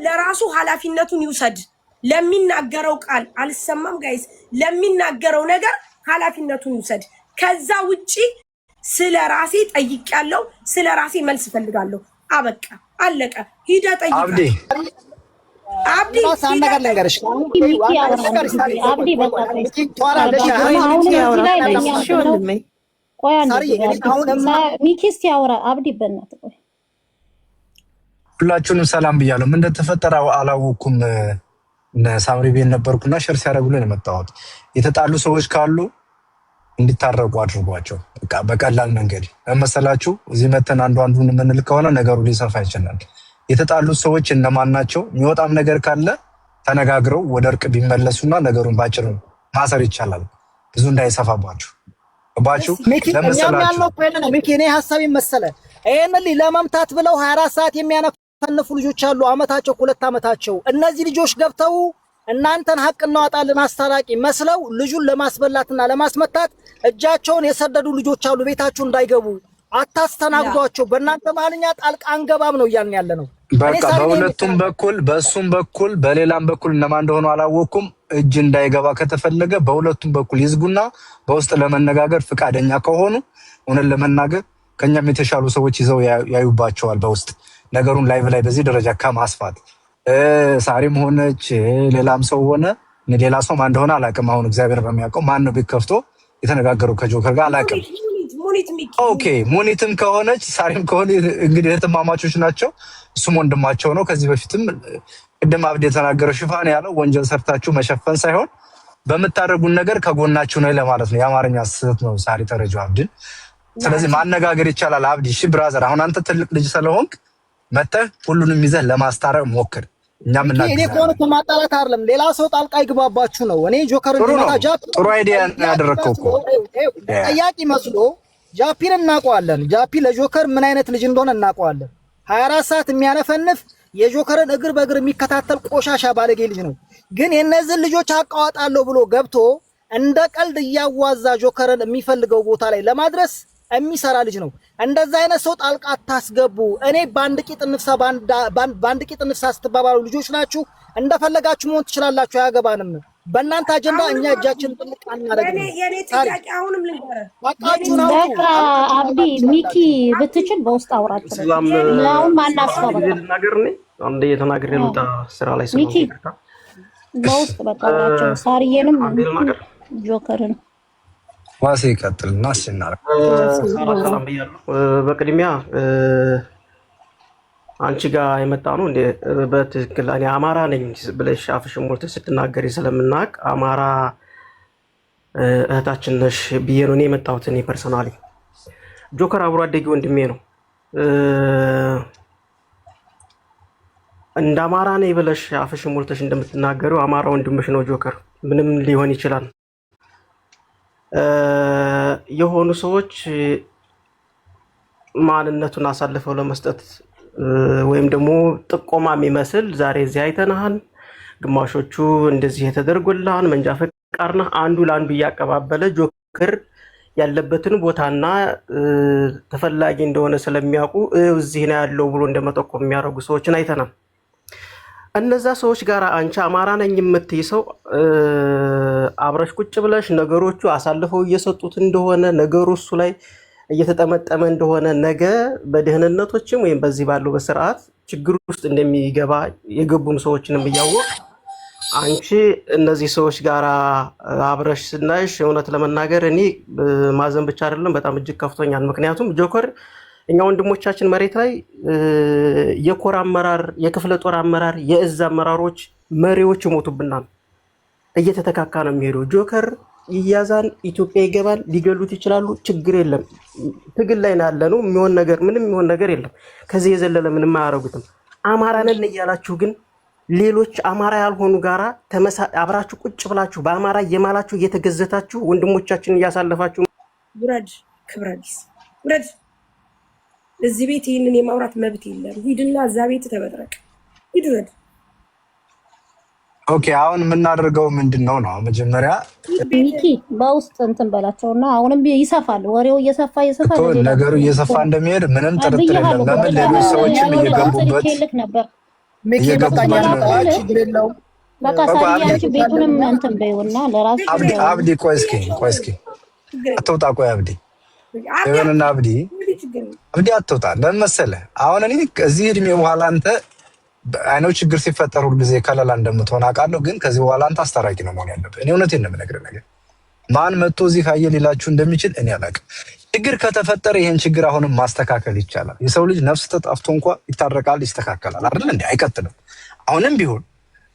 ለራሱ ኃላፊነቱን ይውሰድ። ለሚናገረው ቃል አልሰማም ጋይስ፣ ለሚናገረው ነገር ኃላፊነቱን ይውሰድ። ከዛ ውጪ ስለራሴ ጠይቄያለሁ፣ ስለራሴ መልስ ፈልጋለሁ። አበቃ አለቀ። ሂዳ ጠይቃ አብዲ ሳነገር ለንገርሽ አብዲ ሚኪስ ያወራ አብዲ በእናትህ ቆይ። ሁላችሁንም ሰላም ብያለሁ። ምን እንደተፈጠረ አላወኩም። ሳምሪ ቤት ነበርኩና ሸር ሲያደርጉልን የመጣሁት የተጣሉ ሰዎች ካሉ እንዲታረቁ አድርጓቸው። በቃ በቀላል መንገድ መሰላችሁ። እዚህ መተን አንዱን የምንል ከሆነ ነገሩ ሊሰፋ ይችላል። የተጣሉት ሰዎች እነማን ናቸው? የሚወጣም ነገር ካለ ተነጋግረው ወደ እርቅ ቢመለሱና ነገሩን ባጭሩ ማሰር ይቻላል። ብዙ እንዳይሰፋባችሁ ባችሁ ለመሰላችሁ ሚኪ እኔ ሐሳብ መሰለ ይሄን ለማምታት ብለው 24 ሰዓት የሚያነፈንፉ ልጆች አሉ። አመታቸው 2 አመታቸው። እነዚህ ልጆች ገብተው እናንተን ሀቅ እናዋጣለን አስታራቂ መስለው ልጁን ለማስበላትና ለማስመታት እጃቸውን የሰደዱ ልጆች አሉ። ቤታችሁ እንዳይገቡ አታስተናግዷቸው። በእናንተ ማልኛ ጣልቃ አንገባም ነው እያልን ያለ ነው። በቃ በሁለቱም በኩል በሱም በኩል በሌላም በኩል እነማን እንደሆኑ አላወኩም። እጅ እንዳይገባ ከተፈለገ በሁለቱም በኩል ይዝጉና በውስጥ ለመነጋገር ፍቃደኛ ከሆኑ እውነት ለመናገር ከኛም የተሻሉ ሰዎች ይዘው ያዩባቸዋል። በውስጥ ነገሩን ላይቭ ላይ በዚህ ደረጃ ከማስፋት ሳሪም ሆነች ሌላም ሰው ሆነ ሌላ ሰው ማን እንደሆነ አላውቅም። አሁን እግዚአብሔር በሚያውቀው ማን ነው ቢከፍቶ የተነጋገረው ከጆከር ጋር አላውቅም። ኦኬ ሙኒትም ከሆነች ሳሪም ከሆነ እንግዲህ እህትማማቾች ናቸው። እሱም ወንድማቸው ነው። ከዚህ በፊትም ቅድም አብዲ የተናገረው ሽፋን ያለው ወንጀል ሰርታችሁ መሸፈን ሳይሆን በምታደርጉን ነገር ከጎናችሁ ነው ለማለት ነው። የአማርኛ ስህተት ነው ሳሪ ተረጁ አብዲን። ስለዚህ ማነጋገር ይቻላል። አብዲ እሺ ብራዘር፣ አሁን አንተ ትልቅ ልጅ ስለሆንክ መተህ ሁሉንም ይዘህ ለማስታረቅ ሞክር። እኛም እናገር እኔ ኮን ማጣላት አይደለም ሌላ ሰው ጣልቃ ይግባባችሁ ነው። እኔ ጆከር እንዲመጣ ጃፒ ጥሩ አይዲያ ያደረከው እኮ ጠያቂ መስሎ ጃፒን እናውቀዋለን። ጃፒ ለጆከር ምን አይነት ልጅ እንደሆነ እናውቀዋለን። 24 ሰዓት የሚያነፈንፍ የጆከርን እግር በእግር የሚከታተል ቆሻሻ ባለጌ ልጅ ነው። ግን የነዚህን ልጆች አቃዋጣለሁ ብሎ ገብቶ እንደ ቀልድ እያዋዛ ጆከርን የሚፈልገው ቦታ ላይ ለማድረስ የሚሰራ ልጅ ነው። እንደዛ አይነት ሰው ጣልቃ አታስገቡ። እኔ ባንድ ቂጥ ንፍሳ ባንድ ቂጥ ንፍሳ ስትባባሉ ልጆች ናችሁ። እንደፈለጋችሁ መሆን ትችላላችሁ። አያገባንም። በእናንተ አጀንዳ እኛ እጃችን ጥልቅ አናደርግም። የኔ ጥያቄ አሁንም ልንገርህ በቃ አብዲ ሚኪ ብትችል በውስጥ አውራችሁ አሁን ማናስባው ነገር ነኝ አንዴ የተናገረ ልጣ ስራ ላይ ሚኪ በውስጥ በቃ አውራችሁ ሳሪዬንም ጆከርን ዋሴ ይቀጥልና አስናረ ሰላም ብያለሁ። በቅድሚያ አንቺ ጋር የመጣ ነው እንደ በትክክል እኔ አማራ ነኝ ብለሽ አፍሽን ሞልተሽ ስትናገሪ ስለምናቅ አማራ እህታችን ነሽ ብዬ ነው እኔ የመጣሁት። እኔ ፐርሰናሊ ጆከር አብሮ አደጊ ወንድሜ ነው። እንደ አማራ ነኝ ብለሽ አፍሽን ሞልተሽ እንደምትናገሪው አማራ ወንድምሽ ነው ጆከር። ምንም ሊሆን ይችላል። የሆኑ ሰዎች ማንነቱን አሳልፈው ለመስጠት ወይም ደግሞ ጥቆማ የሚመስል ዛሬ እዚህ አይተናል፣ ግማሾቹ እንደዚህ የተደርጎላን መንጃ ፈቃድና አንዱ ለአንዱ እያቀባበለ ጆከር ያለበትን ቦታና ተፈላጊ እንደሆነ ስለሚያውቁ እዚህ ነው ያለው ብሎ እንደመጠቆም የሚያደርጉ ሰዎችን አይተናል። እነዛ ሰዎች ጋር አንቺ አማራ ነኝ የምትይ ሰው አብረሽ ቁጭ ብለሽ ነገሮቹ አሳልፈው እየሰጡት እንደሆነ ነገሩ እሱ ላይ እየተጠመጠመ እንደሆነ ነገ በደህንነቶችም ወይም በዚህ ባለው በስርዓት ችግር ውስጥ እንደሚገባ የገቡም ሰዎችንም እያወቅ አንቺ እነዚህ ሰዎች ጋር አብረሽ ስናይሽ እውነት ለመናገር እኔ ማዘን ብቻ አይደለም በጣም እጅግ ከፍቶኛል። ምክንያቱም ጆከር እኛ ወንድሞቻችን መሬት ላይ የኮር አመራር፣ የክፍለ ጦር አመራር፣ የእዝ አመራሮች መሪዎች ይሞቱብናል። እየተተካካ ነው የሚሄደው። ጆከር ይያዛን ኢትዮጵያ ይገባል፣ ሊገሉት ይችላሉ። ችግር የለም። ትግል ላይ ያለነው የሚሆን ነገር ምንም የሚሆን ነገር የለም። ከዚህ የዘለለ ምንም አያረጉትም። አማራ ነን እያላችሁ ግን ሌሎች አማራ ያልሆኑ ጋራ አብራችሁ ቁጭ ብላችሁ በአማራ እየማላችሁ እየተገዘታችሁ ወንድሞቻችንን እያሳለፋችሁ ውረድ። ክብረዲስ ውረድ። እዚህ ቤት ይህንን የማውራት መብት የለም። ሂድና እዛ ቤት ተበጥረቅ። ሂድ ውረድ። ኦኬ አሁን የምናደርገው ምንድነው ነው? መጀመሪያ ሚኪ በውስጥ እንትን በላቸውና አሁንም ይሰፋል። ወሬው እየሰፋ ነገሩ እየሰፋ እንደሚሄድ ምንም ጥርጥር የለም። ለምን ሌሎች ሰዎችም እየገቡበት ነበር ሚኪ በቃኛ ችግር የለውም። በቃ ሳሪያንቺ ቤቱንም እንትን በይውና ለራስሽ አብዲ ቆይ እስኪ አትውጣ። ቆይ አብዲ ይኸውና አብዲ አትውጣ። ለምን መሰለህ አሁን እኔ ከዚህ እድሜ በኋላ አንተ አይኖች ችግር ሲፈጠር ሁሉ ጊዜ ከለላ እንደምትሆን አውቃለሁ። ግን ከዚህ በኋላ አንተ አስታራቂ ነው መሆን ያለብህ። እኔ እውነቴን ነው የምነግርህ ነገር ማን መጥቶ እዚህ ካየ ሌላችሁ እንደሚችል እኔ አላውቅም። ችግር ከተፈጠረ ይሄን ችግር አሁንም ማስተካከል ይቻላል። የሰው ልጅ ነፍስ ተጣፍቶ እንኳን ይታረቃል፣ ይስተካከላል አይደል እንዴ? አይቀጥልም። አሁንም ቢሆን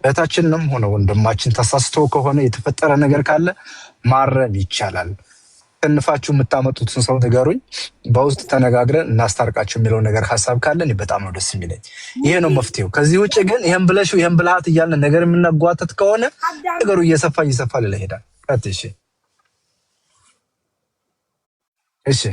እህታችንም ሆነ ወንድማችን ተሳስቶ ከሆነ የተፈጠረ ነገር ካለ ማረም ይቻላል። ተንፋችሁ የምታመጡትን ሰው ንገሩኝ፣ በውስጥ ተነጋግረን እናስታርቃችሁ የሚለው ነገር ሀሳብ ካለን በጣም ነው ደስ የሚለኝ። ይሄ ነው መፍትሄው። ከዚህ ውጭ ግን ይሄን ብለሽው ይሄን ብልሃት እያልን ነገር የምናጓተት ከሆነ ነገሩ እየሰፋ ሌላ ይሄዳል። እሺ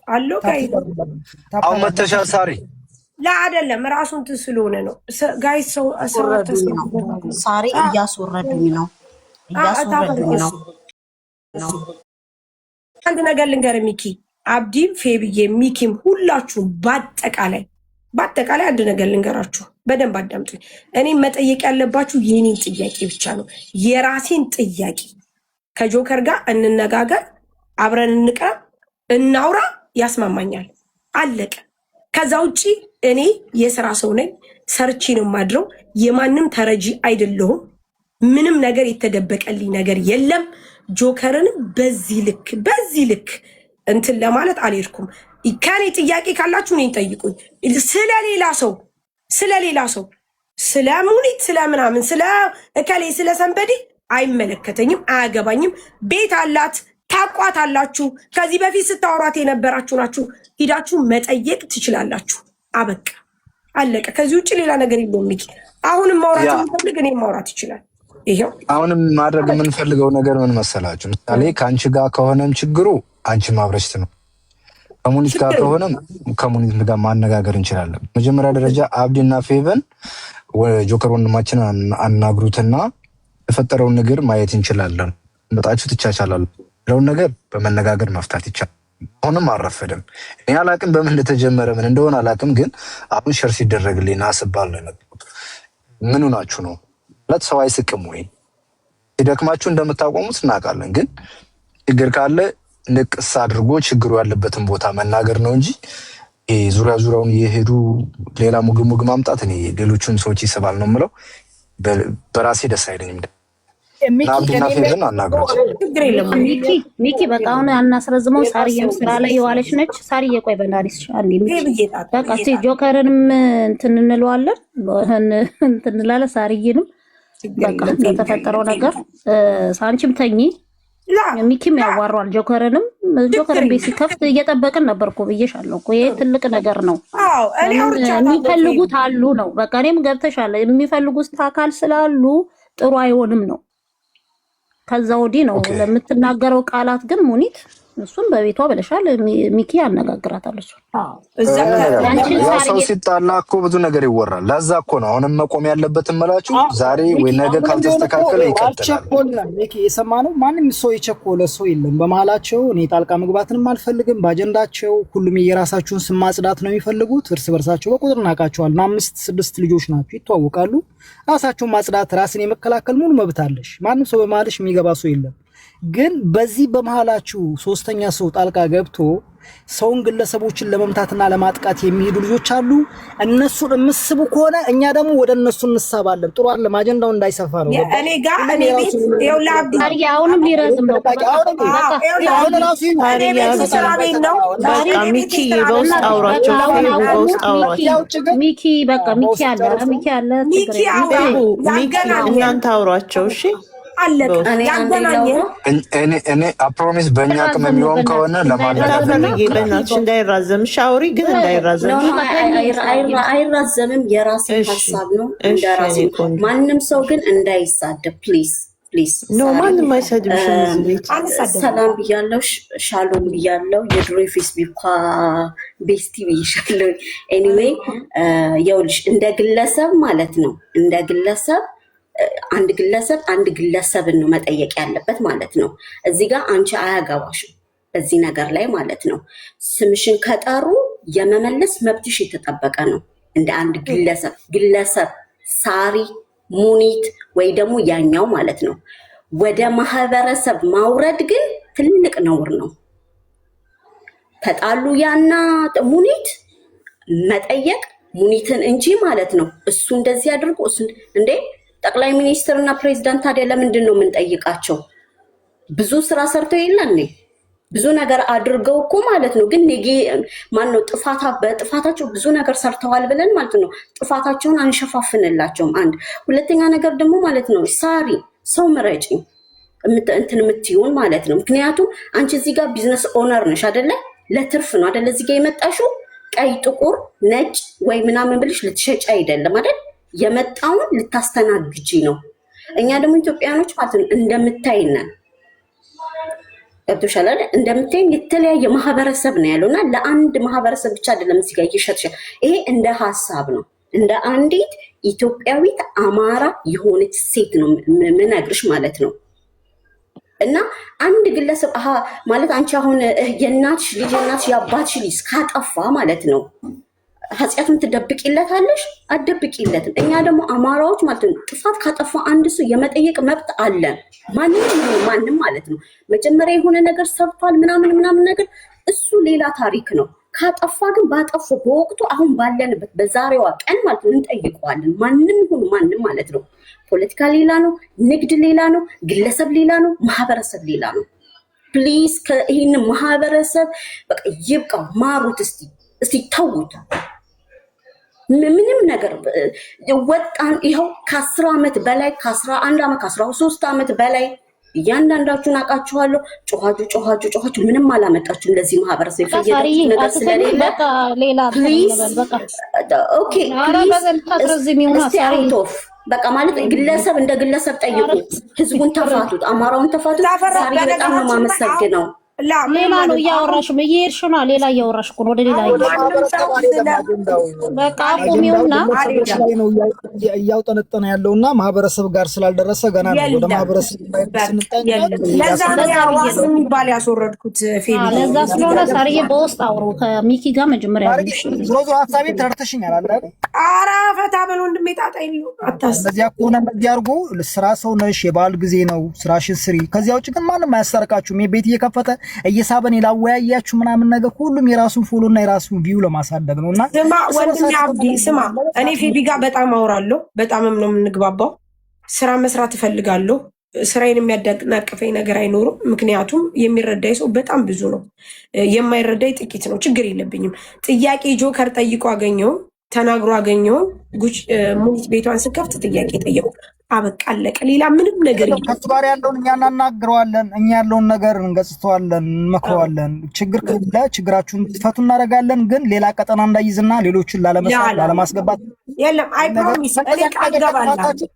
አሎ አሁን መተሻል ሳሪ አይደለም ራሱን ስለሆነ ነው ጋይስ ሰው ሳሪ እያስወረዱኝ ነው። አንድ ነገር ልንገር ሚኪ አብዲም ፌብዬ ሚኪም ሁላችሁም በአጠቃላይ አንድ ነገር ልንገራችሁ፣ በደንብ አዳምጡኝ። እኔ መጠየቅ ያለባችሁ የኔን ጥያቄ ብቻ ነው፣ የራሴን ጥያቄ። ከጆከር ጋር እንነጋገር፣ አብረን እንቅረብ፣ እናውራ፣ ያስማማኛል፣ አለቀ። ከዛ ውጪ እኔ የስራ ሰው ነኝ፣ ሰርቼ ነው የማድረው፣ የማንም ተረጂ አይደለሁም። ምንም ነገር የተደበቀልኝ ነገር የለም። ጆከርንም በዚህ ልክ እንትን ለማለት አልሄድኩም። ከኔ ጥያቄ ካላችሁ እኔን ጠይቁኝ። ስለሌላ ሰው ስለ ሙኒት ስለምናምን ስለ እከሌ ስለ ሰንበዴ አይመለከተኝም፣ አያገባኝም። ቤት አላት ታቋታላችሁ። ከዚህ በፊት ስታወሯት የነበራችሁ ናችሁ። ሂዳችሁ መጠየቅ ትችላላችሁ። አበቃ አለቀ። ከዚህ ውጭ ሌላ ነገር የለውም። ሚኪ አሁንም ማውራት የምፈልግ እኔ ማውራት ይችላል። ይሄው አሁንም ማድረግ የምንፈልገው ነገር ምን መሰላችሁ? ምሳሌ ከአንቺ ጋር ከሆነም ችግሩ አንቺ ማብረሽት ነው። ከሙኒት ጋር ከሆነም ከሙኒት ጋር ማነጋገር እንችላለን። መጀመሪያ ደረጃ አብዲና ፌቨን ጆከር ወንድማችንን አናግሩትና የፈጠረውን ነገር ማየት እንችላለን። መጣችሁ ትቻቻላሉ ለውን ነገር በመነጋገር መፍታት ይቻላል። አሁንም አልረፈደም። እኔ አላቅም በምን እንደተጀመረ ምን እንደሆነ አላቅም። ግን አሁን ሸር ሲደረግልኝ ናስባል ነው የመጣሁት። ምኑ ናችሁ ነው ማለት ሰው አይስቅም ወይ? ሲደክማችሁ እንደምታቆሙት እናውቃለን። ግን ችግር ካለ ንቅስ አድርጎ ችግሩ ያለበትን ቦታ መናገር ነው እንጂ ዙሪያውን እየሄዱ ሌላ ሙግሙግ ማምጣት እኔ ሌሎቹን ሰዎች ይስባል ነው የምለው። በራሴ ደስ አይለኝም። ናብዲና ፌቨን አናግሩት። ሚኪ በቃ አሁን አናስረዝመው። ሳርዬም ስራ ላይ የዋለች ነች። ሳርዬ ቆይ በናሪስ በቃ ጆከርንም እንትን እንለዋለን እንትን እንላለን። ሳርዬንም በቃ ለተፈጠረው ነገር ሳንቺም ተኚ። ሚኪም ያዋሯል ጆከርን ቤት ሲከፍት እየጠበቅን ነበርኩ ብዬሻለሁ እኮ። ይሄ ትልቅ ነገር ነው። የሚፈልጉት አሉ ነው በቃ። እኔም ገብተሻል። የሚፈልጉት አካል ስላሉ ጥሩ አይሆንም ነው። ከዛ ወዲህ ነው ለምትናገረው ቃላት ግን ሙኒት እሱም በቤቷ ብለሻል። ሚኪ ያነጋግራታል። እሱ ሰው ሲጣላ እኮ ብዙ ነገር ይወራል። ለዛ እኮ ነው አሁንም መቆም ያለበትን መላችሁ። ዛሬ ወይ ነገ ካልተስተካከለ ይቀጥላል። ሚኪ የሰማነው ማንም ሰው የቸኮለ ሰው የለም በመሀላቸው። እኔ ጣልቃ መግባትንም አልፈልግም። በአጀንዳቸው ሁሉም የራሳቸውን ስም ማጽዳት ነው የሚፈልጉት። እርስ በርሳቸው በቁጥር እናውቃቸዋለን። 5-6 ልጆች ናቸው፣ ይተዋወቃሉ። ራሳቸውን ማጽዳት፣ ራስን የመከላከል ሙሉ መብት አለሽ። ማንም ሰው በመሀልሽ የሚገባ ሰው የለም። ግን በዚህ በመሃላችሁ ሶስተኛ ሰው ጣልቃ ገብቶ ሰውን ግለሰቦችን ለመምታትና ለማጥቃት የሚሄዱ ልጆች አሉ። እነሱን የምስቡ ከሆነ እኛ ደግሞ ወደ እነሱ እንሳባለን። ጥሩ አይደለም። አጀንዳው እንዳይሰፋ ነው። እኔ ጋር እኔ ቤት ይውላብዲ አሁንም ሊረዝም ነው። አሁን ራሱ ሚኪ በውስጥ አውራቸው ሚኪ በቃ ሚኪ አለ እናንተ አውሯቸው። እሺ እኔ አፕሮሚስ በእኛ አቅም የሚሆን ከሆነ ለማድረግ እንዳይራዘም ሻውሪ ግን እንዳይራዘም አይራዘምም። የራሴ ሀሳብ ነው እንደራሴ። ማንም ሰው ግን እንዳይሳደብ ፕሊዝ። ማንም አይሳድብሽም። ሰላም ብያለሁ፣ ሻሎም ብያለሁ። የድሮ ፌስቡክ ቤስቲ ብይሻለሁ። ኤኒዌይ የውልሽ እንደ ግለሰብ ማለት ነው እንደ ግለሰብ አንድ ግለሰብን ነው መጠየቅ ያለበት ማለት ነው። እዚህ ጋር አንቺ አያገባሽም በዚህ ነገር ላይ ማለት ነው። ስምሽን ከጠሩ የመመለስ መብትሽ የተጠበቀ ነው። እንደ አንድ ግለሰብ ሳሪ ሙኒት ወይ ደግሞ ያኛው ማለት ነው። ወደ ማህበረሰብ ማውረድ ግን ትልቅ ነውር ነው። ተጣሉ ያና ሙኒት መጠየቅ ሙኒትን እንጂ ማለት ነው። እሱ እንደዚህ አድርጎ እሱ እንዴ ጠቅላይ ሚኒስትርና ፕሬዝዳንት ታዲያ ለምንድን ነው የምንጠይቃቸው? ብዙ ስራ ሰርተው የለን ብዙ ነገር አድርገው እኮ ማለት ነው። ግን ማነው በጥፋታቸው ብዙ ነገር ሰርተዋል ብለን ማለት ነው ጥፋታቸውን አንሸፋፍንላቸውም። አንድ ሁለተኛ ነገር ደግሞ ማለት ነው ሳሪ ሰው ምረጪ እንትን የምትይውን ማለት ነው። ምክንያቱም አንቺ እዚህ ጋር ቢዝነስ ኦነር ነሽ አይደለ? ለትርፍ ነው አይደለ? እዚህ ጋር የመጣሽው ቀይ ጥቁር ነጭ ወይ ምናምን ብልሽ ልትሸጪ አይደለም አይደል? የመጣውን ልታስተናግጂ ነው። እኛ ደግሞ ኢትዮጵያኖች ማለት ነው እንደምታይነን ገብቶሻል አይደል? እንደምታይን የተለያየ ማህበረሰብ ነው ያለውና ለአንድ ማህበረሰብ ብቻ አይደለም እዚህ ጋር እየሸጥሽ። ይሄ እንደ ሀሳብ ነው። እንደ አንዲት ኢትዮጵያዊት አማራ የሆነች ሴት ነው ምነግርሽ ማለት ነው። እና አንድ ግለሰብ ማለት አንቺ አሁን የእናትሽ የአባትሽ ልጅ ካጠፋ ማለት ነው ኃጢአቱን ትደብቂለታለሽ? አትደብቂለትም። እኛ ደግሞ አማራዎች ማለት ነው ጥፋት ካጠፋ አንድ ሰው የመጠየቅ መብት አለን። ማንም ማለት ነው መጀመሪያ የሆነ ነገር ሰርቷል ምናምን ነገር እሱ ሌላ ታሪክ ነው። ካጠፋ ግን ባጠፉ በወቅቱ አሁን ባለንበት በዛሬዋ ቀን ማለት ነው እንጠይቀዋለን። ማንም ይሁን ማንም ማለት ነው። ፖለቲካ ሌላ ነው፣ ንግድ ሌላ ነው፣ ግለሰብ ሌላ ነው፣ ማህበረሰብ ሌላ ነው። ፕሊዝ ይህን ማህበረሰብ በቃ ይብቃው፣ ማሩት፣ እስቲ ተውት። ምንም ነገር ወጣን። ይኸው ከ10 ዓመት በላይ ከ11 ዓመት ከ13 ዓመት በላይ እያንዳንዳችሁን አውቃችኋለሁ። ጮኻችሁ ምንም አላመጣችሁም ለዚህ ማህበረሰብ የፈየዳችሁ ነገር ስለሌለ በቃ ማለት ግለሰብ እንደ ግለሰብ ጠይቁ። ህዝቡን ተፋቱት፣ አማራውን ተፋቱት። ሳሪ በጣም ነው የማመሰግነው። ሌላ ነው እያወራሽ እየሄድሽ ነው። ሌላ እያወራሽ እኮ ነው። ወደ ሌላ በቃ አቁሚውና ነው እያውጠነጠነ ያለውና ማህበረሰብ ጋር ስላልደረሰ ገና ነው ወደ ማህበረሰብ ለዛ ነው የሚባል ያስወረድኩት ፌሚ። ለዛ ስለሆነ ሳርዬ በውስጥ አውሩ ከሚኪ ጋር መጀመሪያ ዞዞ ሀሳቤን ተረድተሽኛል አይደል? ኧረ ፈታ በል ወንድሜ፣ ጣጣ የለውም። እንደዚያ ከሆነ እንደዚህ አድርጎ ስራ ሰው ነሽ፣ የበዓል ጊዜ ነው፣ ስራሽን ስሪ። ከዚያ ውጭ ግን ማንም አያስታርቃችሁም። ቤት እየከፈተ እየሳበን ላወያያችሁ ምናምን ነገር ሁሉም የራሱን ፎሎ እና የራሱን ቪው ለማሳደግ ነውና ስማ ወንድሜ አብዲ ስማ፣ እኔ ፌቢ ጋር በጣም አወራለሁ፣ በጣምም ነው የምንግባባው። ስራ መስራት እፈልጋለሁ። ስራዬን የሚያደናቅፈኝ ነገር አይኖርም። ምክንያቱም የሚረዳኝ ሰው በጣም ብዙ ነው፣ የማይረዳኝ ጥቂት ነው። ችግር የለብኝም። ጥያቄ ጆከር ጠይቆ አገኘው፣ ተናግሮ አገኘው። ሙኒት ቤቷን ስከፍት ጥያቄ ጠየቁ። አበቃ አለቀ። ሌላ ምንም ነገር ከሱ ጋር ያለውን እኛ እናናግረዋለን። እኛ ያለውን ነገር እንገጽተዋለን፣ እንመክረዋለን። ችግር ካለ ችግራችሁን ትፈቱ እናደርጋለን። ግን ሌላ ቀጠና እንዳይዝና ሌሎችን ላለማስገባት የለም። አይ ፕሮሚስ እኔ ቃል ገባላለሁ።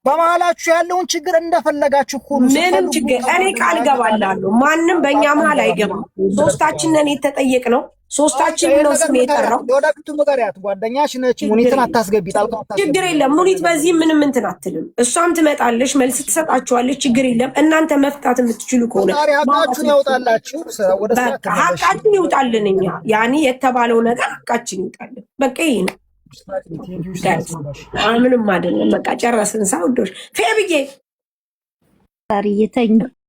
በመሀላችሁ ያለውን ችግር እንደፈለጋችሁ ሁሉ ምንም ችግር እኔ ቃል ገባላለሁ። ማንም በእኛ መሀል አይገባም። ሶስታችን ነን የተጠየቅነው። ሶስታችን ነው ስም የጠራው። ወደፊቱ መገሪያት ጓደኛሽ ነች። ሙኒትን አታስገቢ፣ ችግር የለም። ሙኒት በዚህ ምንም እንትን አትልም። እሷም ትመጣለች፣ መልስ ትሰጣችኋለች። ችግር የለም። እናንተ መፍታት የምትችሉ ከሆነ ሀቃችሁን ያውጣላችሁ። ሀቃችን ይውጣልን። እኛ ያኔ የተባለው ነገር ሀቃችን ይውጣልን። በቃ ይሄ ነው። ምንም አይደለም። በቃ ጨረስን። ሳውዶች ፌብዬ ሳርዬ ተኝ